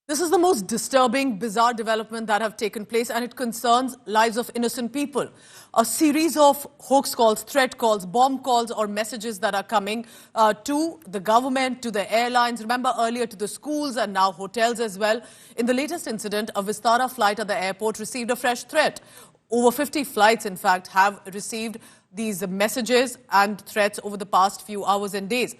This is the most disturbing, bizarre development that have taken place, and it concerns lives of innocent people. A series of hoax calls, threat calls, bomb calls or messages that are coming to the government, to the airlines, remember earlier to the schools and now hotels as well. In the latest incident, a Vistara flight at the airport received a fresh threat. Over 50 flights, in fact, have received these messages and threats over the past few hours and days.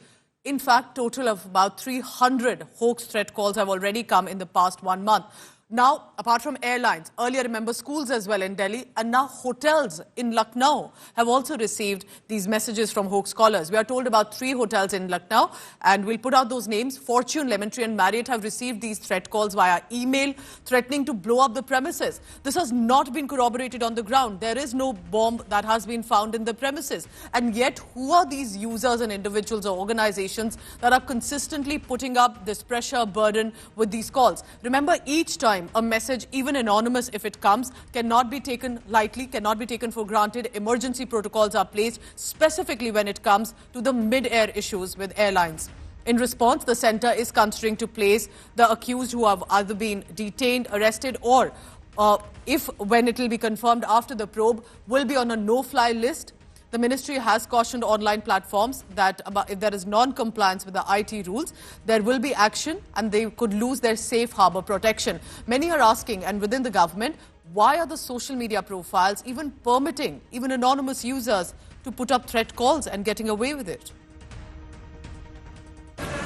In fact, total of about 300 hoax threat calls have already come in the past 1 month. Now, apart from airlines, earlier remember schools as well in Delhi, and now hotels in Lucknow have also received these messages from hoax callers. We are told about 3 hotels in Lucknow, and we'll put out those names. Fortune, Lemon Tree and Marriott have received these threat calls via email, threatening to blow up the premises. This has not been corroborated on the ground. There is no bomb that has been found in the premises. And yet, who are these users and individuals or organizations that are consistently putting up this pressure, burden with these calls? Remember, each time a message, even anonymous if it comes, cannot be taken lightly, cannot be taken for granted. Emergency protocols are placed specifically when it comes to the mid-air issues with airlines. In response, the centre is considering to place the accused who have either been detained, arrested or when it will be confirmed after the probe, will be on a no-fly list. The ministry has cautioned online platforms that if there is non-compliance with the IT rules, there will be action and they could lose their safe harbour protection. Many are asking, and within the government, why are the social media profiles even permitting even anonymous users to put up threat calls and getting away with it?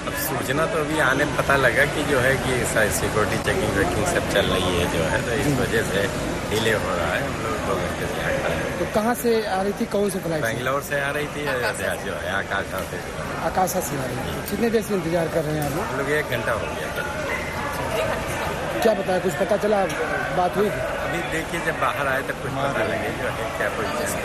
अब सूचना तो अभी आने पता लगा कि जो है कि सिक्योरिटी चेकिंग वेकिंग सब चल रही है जो है, तो इस वजह से डिले हो रहा है। हम लोग 2 घंटे से यहाँ खड़े हैं। तो कहाँ से आ रही थी, कौन से फ्लाइट? बेंगलोर से आ रही थी, अयोध्या जो है आकाशा से। आकाशा से आ रही थी। कितने देर से इंतजार कर रहे हैं आप? हम लोग 1 घंटा हो गया। क्या बताया, कुछ पता चला, बात हुई? अभी देखिए जब बाहर आए तब कुछ पता लगे जो है क्या पोजीशन है।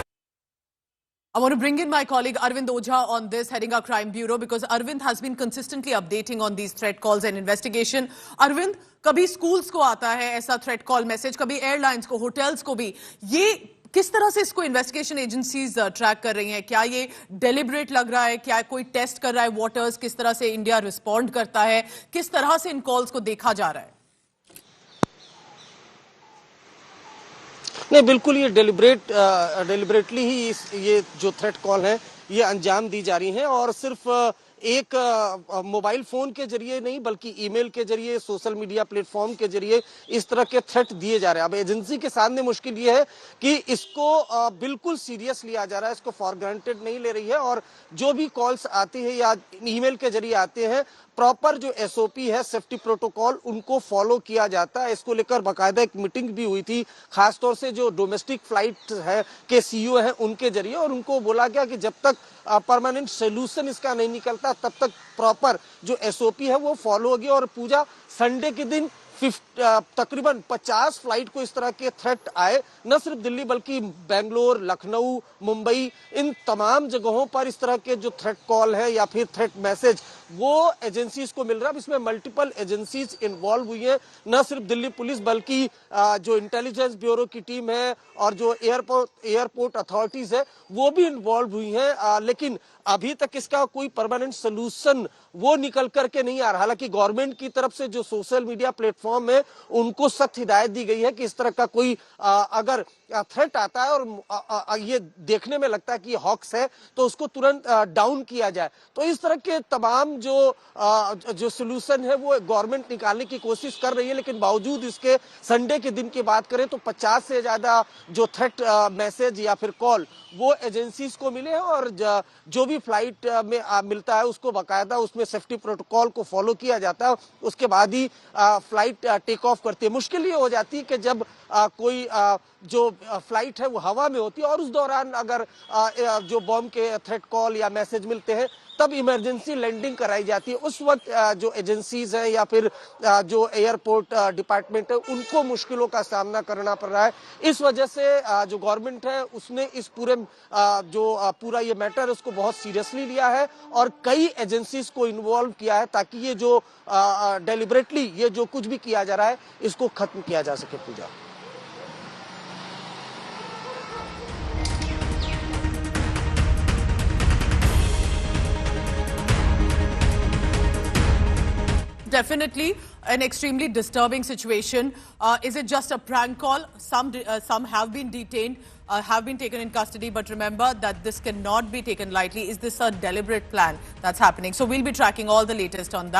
I want to bring in my colleague Arvind Ojha on this, heading our crime bureau, because Arvind has been consistently updating on these threat calls and investigation. Arvind, कभी schools को आता है ऐसा threat call message, कभी airlines को, hotels को भी. ये किस तरह से इसको इन्वेस्टिगेशन एजेंसीज ट्रैक कर रही हैं? क्या ये डेलिब्रेट लग रहा है? क्या कोई टेस्ट कर रहा है वाटर्स? किस तरह से इंडिया रिस्पॉन्ड करता है? किस तरह से इन कॉल्स को देखा जा रहा है? नहीं, बिल्कुल ये डेलिब्रेटली ही ये जो थ्रेट कॉल है ये अंजाम दी जा रही हैं, और सिर्फ एक मोबाइल फोन के जरिए नहीं बल्कि ईमेल के जरिए, सोशल मीडिया प्लेटफॉर्म के जरिए इस तरह के थ्रेट दिए जा रहे हैं। अब एजेंसी के सामने मुश्किल ये है कि इसको बिल्कुल सीरियस लिया जा रहा है, इसको फॉर ग्रांटेड नहीं ले रही है, और जो भी कॉल्स आती है या ईमेल के जरिए आते हैं, प्रॉपर जो एसओपी है, सेफ्टी प्रोटोकॉल, उनको फॉलो किया जाता है। इसको लेकर बाकायदा एक मीटिंग भी हुई थी, खासतौर से जो डोमेस्टिक फ्लाइट है के सीईओ हैं उनके जरिए, और उनको बोला गया कि जब तक परमानेंट सोल्यूशन इसका नहीं निकलता तब तक प्रॉपर जो एसओपी है वो फॉलो होगी। और पूजा संडे के दिन तकरीबन 50 फ्लाइट को इस तरह के थ्रेट आए, न सिर्फ दिल्ली बल्कि बेंगलोर, लखनऊ, मुंबई, इन तमाम जगहों पर इस तरह के जो थ्रेट कॉल है या फिर थ्रेट मैसेज वो एजेंसीज को मिल रहा है। इसमें मल्टीपल एजेंसीज इन्वॉल्व हुई है, न सिर्फ दिल्ली पुलिस बल्कि जो इंटेलिजेंस ब्यूरो की टीम है और जो एयरपोर्ट अथॉरिटीज है वो भी इन्वॉल्व हुई है, लेकिन अभी तक इसका कोई परमानेंट सोल्यूशन वो निकल करके नहीं आ रहा। हालांकि गवर्नमेंट की तरफ से जो सोशल मीडिया प्लेटफॉर्म है उनको सख्त हिदायत दी गई है कि इस तरह का कोई अगर थ्रेट आता है और ये देखने में लगता है कि हॉक्स है तो उसको तुरंत डाउन किया जाए। तो इस तरह के तमाम जो सोल्यूशन है वो गवर्नमेंट निकालने की कोशिश कर रही है, लेकिन बावजूद इसके संडे के दिन की बात करें तो 50 से ज्यादा जो थ्रेट मैसेज या फिर कॉल वो एजेंसीज को मिले हैं, और जो भी फ्लाइट में मिलता है उसको बाकायदा उसमें सेफ्टी प्रोटोकॉल को फॉलो किया जाता है, उसके बाद ही फ्लाइट टेक ऑफ करती है। मुश्किल ये हो जाती है कि जब कोई जो फ्लाइट है वो हवा में होती है और उस दौरान अगर जो बॉम्ब के थ्रेट कॉल या मैसेज मिलते हैं तब इमरजेंसी लैंडिंग कराई जाती है। उस वक्त जो एजेंसीज है या फिर जो एयरपोर्ट डिपार्टमेंट है उनको मुश्किलों का सामना करना पड़ रहा है। इस वजह से जो गवर्नमेंट है उसने इस पूरे पूरा ये मैटर है उसको बहुत सीरियसली लिया है और कई एजेंसीज को इन्वॉल्व किया है ताकि ये जो डेलिबरेटली ये जो कुछ भी किया जा रहा है इसको खत्म किया जा सके। पूजा, definitely an extremely disturbing situation. Is it just a prank call? Some have been detained, have been taken in custody, but remember that this cannot be taken lightly. Is this a deliberate plan that's happening? So we'll be tracking all the latest on that.